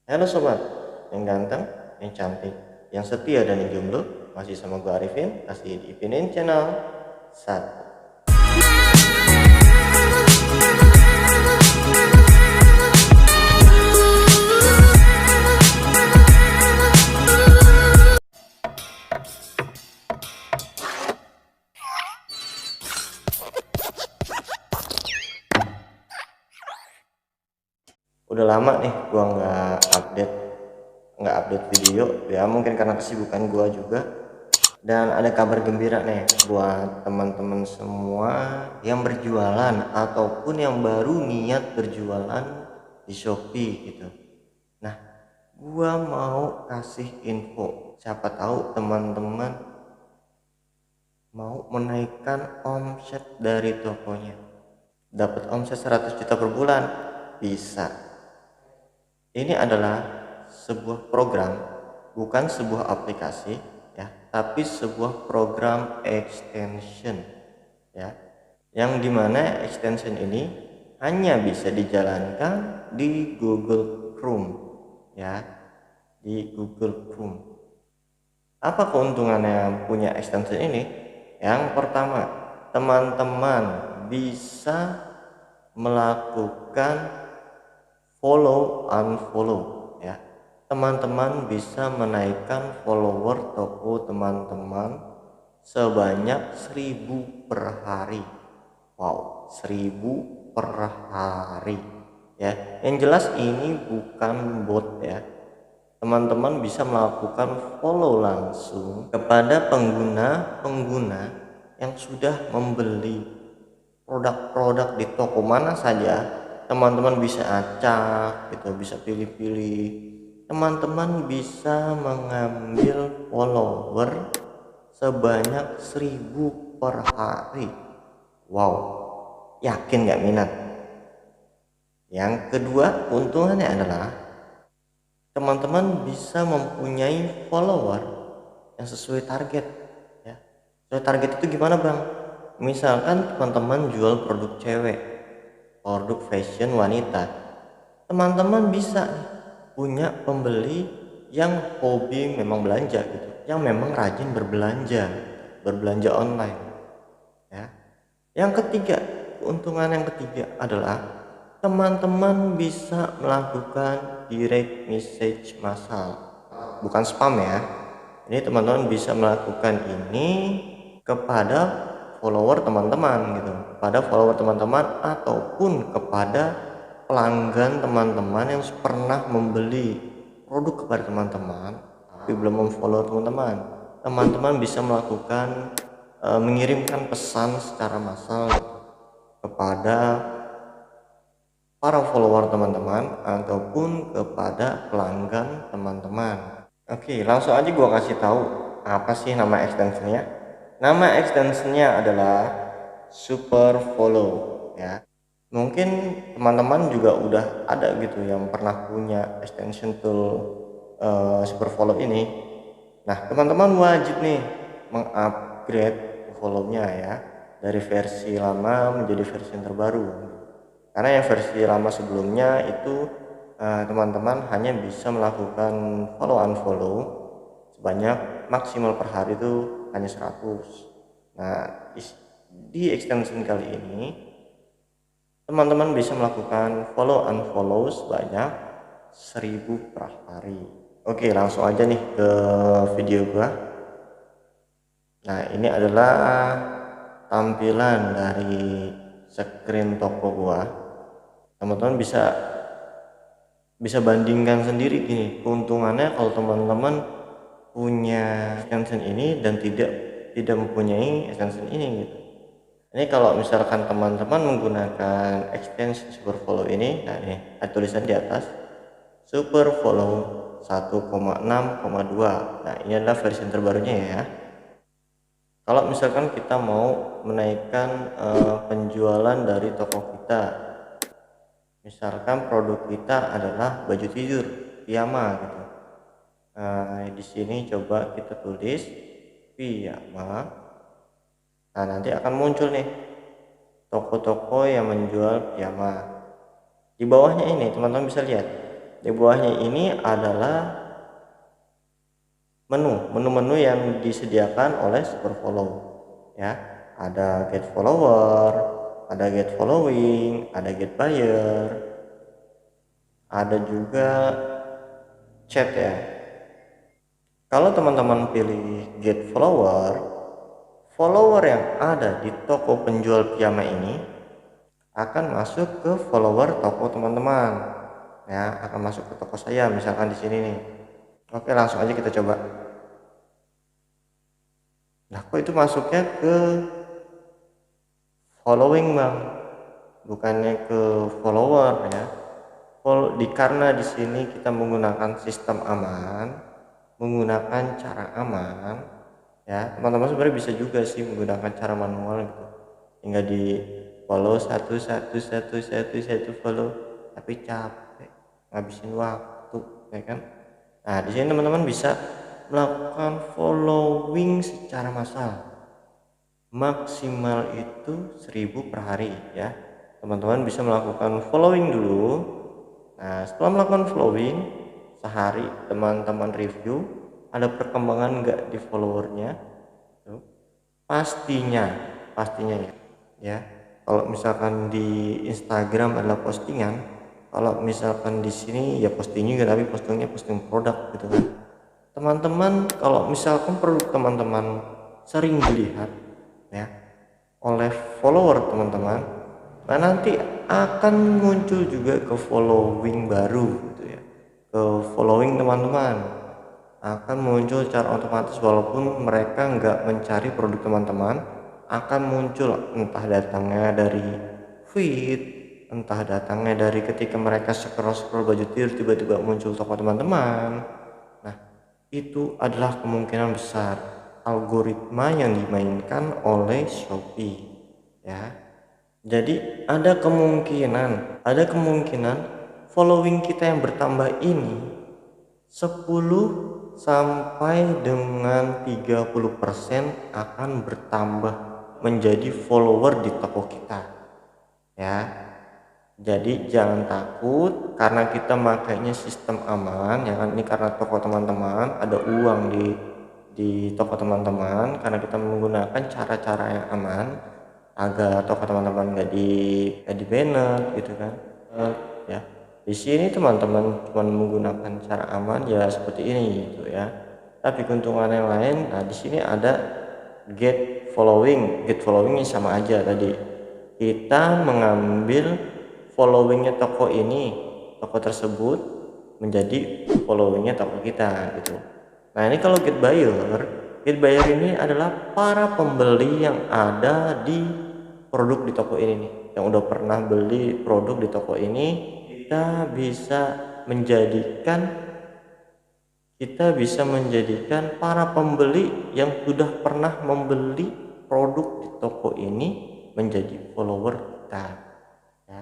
Halo sobat, yang ganteng, yang cantik, yang setia dan yang jomblo, masih sama gue Arifin, kasih di Ipinin Channel 1. Udah lama nih gua nggak update video, ya mungkin karena kesibukan gua juga. Dan ada kabar gembira nih buat teman-teman semua yang berjualan ataupun yang baru niat berjualan di Shopee gitu. Nah, gua mau kasih info, siapa tahu teman-teman mau menaikkan omset dari tokonya, dapat omset 100 juta per bulan. Bisa. Ini adalah sebuah program, bukan sebuah aplikasi ya, tapi sebuah program extension ya, yang dimana extension ini hanya bisa dijalankan di Google Chrome ya, di Google Chrome. Apa keuntungannya punya extension ini? Yang pertama, teman-teman bisa melakukan follow unfollow ya. Teman-teman bisa menaikkan follower toko teman-teman sebanyak 1000 per hari. Wow, 1000 per hari ya. Yang jelas ini bukan bot ya. Teman-teman bisa melakukan follow langsung kepada pengguna-pengguna yang sudah membeli produk-produk di toko mana saja. Teman-teman bisa acak gitu, bisa pilih-pilih. Teman-teman bisa mengambil follower sebanyak 1000 per hari. Wow, yakin nggak minat? Yang kedua, keuntungannya adalah teman-teman bisa mempunyai follower yang sesuai target ya. Sesuai target itu gimana bang? Misalkan teman-teman jual produk cewek, produk fashion wanita, teman-teman bisa punya pembeli yang hobi memang belanja gitu, yang memang rajin berbelanja online ya. Yang ketiga, keuntungan yang ketiga adalah teman-teman bisa melakukan direct message massal, bukan spam ya. Ini teman-teman bisa melakukan ini kepada follower teman-teman gitu, kepada follower teman-teman ataupun kepada pelanggan teman-teman yang pernah membeli produk kepada teman-teman tapi belum memfollow teman-teman. Teman-teman bisa melakukan mengirimkan pesan secara massal gitu, kepada para follower teman-teman ataupun kepada pelanggan teman-teman. Oke, langsung aja gua kasih tahu apa sih nama extensionnya. Nama extensionnya adalah Super Follow ya. Mungkin teman-teman juga udah ada gitu yang pernah punya extension tool Super Follow ini. Nah, teman-teman wajib nih mengupgrade follow-nya ya, dari versi lama menjadi versi yang terbaru. Karena yang versi lama sebelumnya itu teman-teman hanya bisa melakukan follow unfollow sebanyak maksimal per hari itu hanya 100. Nah, di extension kali ini teman-teman bisa melakukan follow unfollow sebanyak 1000 per hari. Oke, langsung aja nih ke video gua. Nah, ini adalah tampilan dari screen toko gua. Teman-teman bisa bandingkan sendiri gini keuntungannya kalau teman-teman punya extension ini dan tidak mempunyai extension ini gitu. Ini kalau misalkan teman-teman menggunakan extension Super Follow ini, nah ini ada tulisan di atas Super Follow 1,6,2. Nah, ini adalah versi terbarunya ya. Kalau misalkan kita mau menaikkan penjualan dari toko kita, misalkan produk kita adalah baju tidur piyama gitu. Nah, di sini coba kita tulis piyama. Nah, nanti akan muncul nih toko-toko yang menjual piyama. Di bawahnya ini teman-teman bisa lihat, Di bawahnya ini adalah menu yang disediakan oleh Superfollow ya. Ada get follower, ada get following, ada get buyer, ada juga chat ya. Kalau teman-teman pilih get follower, follower yang ada di toko penjual piyama ini akan masuk ke follower toko teman-teman ya, akan masuk ke toko saya misalkan di sini nih. Oke, langsung aja kita coba. Nah, kok itu masuknya ke following bang, bukannya ke follower ya. Karena di sini kita menggunakan sistem aman, menggunakan cara aman ya. Teman-teman sebenarnya bisa juga sih menggunakan cara manual gitu, hingga di follow satu follow, tapi capek, ngabisin waktu ya kan. Nah, di sini teman-teman bisa melakukan following secara massal, maksimal itu 1000 per hari ya. Teman-teman bisa melakukan following dulu. Nah, setelah melakukan following sehari, teman-teman review ada perkembangan nggak di followernya. Tuh. pastinya ya. Kalau misalkan di Instagram adalah postingan, kalau misalkan di sini ya posting juga, tapi postingnya posting produk gitu kan. Teman-teman kalau misalkan produk teman-teman sering dilihat ya oleh follower teman-teman, nah nanti akan muncul juga ke following baru gitu ya, ke following teman-teman akan muncul secara otomatis, walaupun mereka nggak mencari produk teman-teman, akan muncul entah datangnya dari feed, entah datangnya dari ketika mereka scroll baju tidur tiba-tiba muncul toko teman-teman. Nah, itu adalah kemungkinan besar algoritma yang dimainkan oleh Shopee ya. Jadi ada kemungkinan following kita yang bertambah ini 10 sampai dengan 30% akan bertambah menjadi follower di toko kita ya. Jadi jangan takut karena kita makainya sistem aman ya kan. Ini karena toko teman-teman ada uang di toko teman-teman, karena kita menggunakan cara-cara yang aman agar toko teman-teman nggak di banned gitu kan. Ya di sini teman-teman cuma menggunakan cara aman ya seperti ini gitu ya. Tapi keuntungan yang lain, nah di sini ada get following sama aja tadi. Kita mengambil followingnya toko tersebut menjadi followingnya toko kita gitu. Nah ini kalau get buyer ini adalah para pembeli yang ada di produk di toko ini nih, yang udah pernah beli produk di toko ini. Kita bisa menjadikan para pembeli yang sudah pernah membeli produk di toko ini menjadi follower kita ya.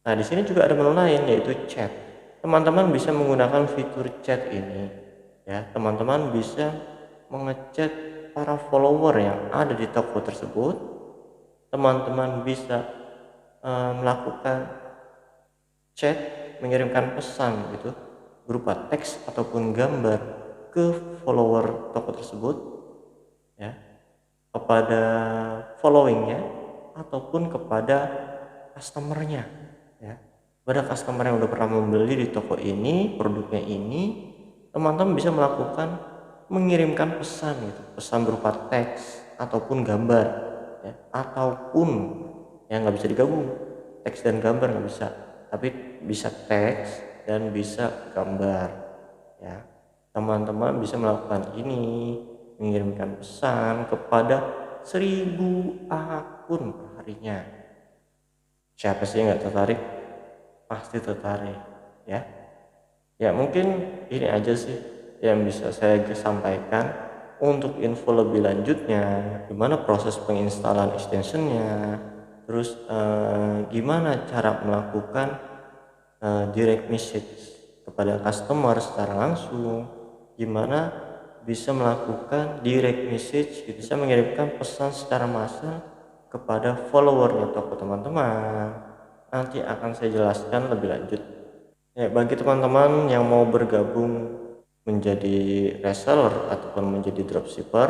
Nah di sini juga ada menu lain yaitu chat. Teman-teman bisa menggunakan fitur chat ini ya. Teman-teman bisa mengechat para follower yang ada di toko tersebut. Teman-teman bisa melakukan chat, mengirimkan pesan gitu berupa teks ataupun gambar ke follower toko tersebut ya, kepada followingnya ataupun kepada customernya ya. Pada customer yang udah pernah membeli di toko ini produknya ini, teman-teman bisa melakukan mengirimkan pesan gitu, pesan berupa teks ataupun gambar ya, ataupun yang nggak bisa digabung teks dan gambar, nggak bisa, tapi bisa teks dan bisa gambar ya. Teman-teman bisa melakukan ini, mengirimkan pesan kepada 1000 akun perharinya. Siapa sih yang nggak tertarik? Pasti tertarik ya. Ya mungkin ini aja sih yang bisa saya sampaikan. Untuk info lebih lanjutnya, gimana proses penginstalan extensionnya, terus gimana cara melakukan direct message kepada customer secara langsung, gimana bisa melakukan direct message, bisa mengirimkan pesan secara massal kepada followernya toko teman-teman, nanti akan saya jelaskan lebih lanjut. Ya, bagi teman-teman yang mau bergabung menjadi reseller ataupun menjadi dropshipper,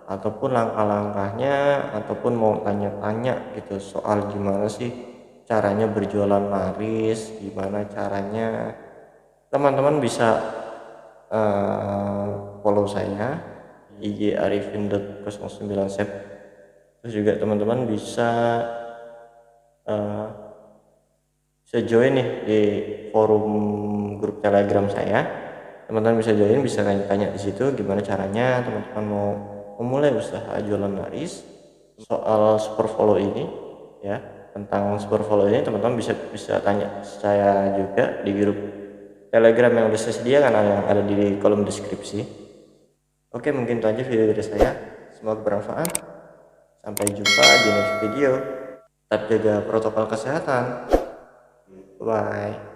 ataupun langkah-langkahnya, ataupun mau tanya-tanya gitu soal gimana sih caranya berjualan laris, gimana caranya, teman-teman bisa follow saya IG arifin.09 terus juga teman-teman bisa join nih di forum grup Telegram saya. Teman-teman bisa join, bisa tanya-tanya di situ gimana caranya teman-teman mau memulai usaha jualan laris. Soal super follow ini ya, tentang super follow ini teman-teman bisa bisa tanya saya juga di grup Telegram yang udah saya sediakan, yang ada di kolom deskripsi. Oke, mungkin itu aja video dari saya. Semoga bermanfaat. Sampai jumpa di next video. Tetap jaga protokol kesehatan. Bye.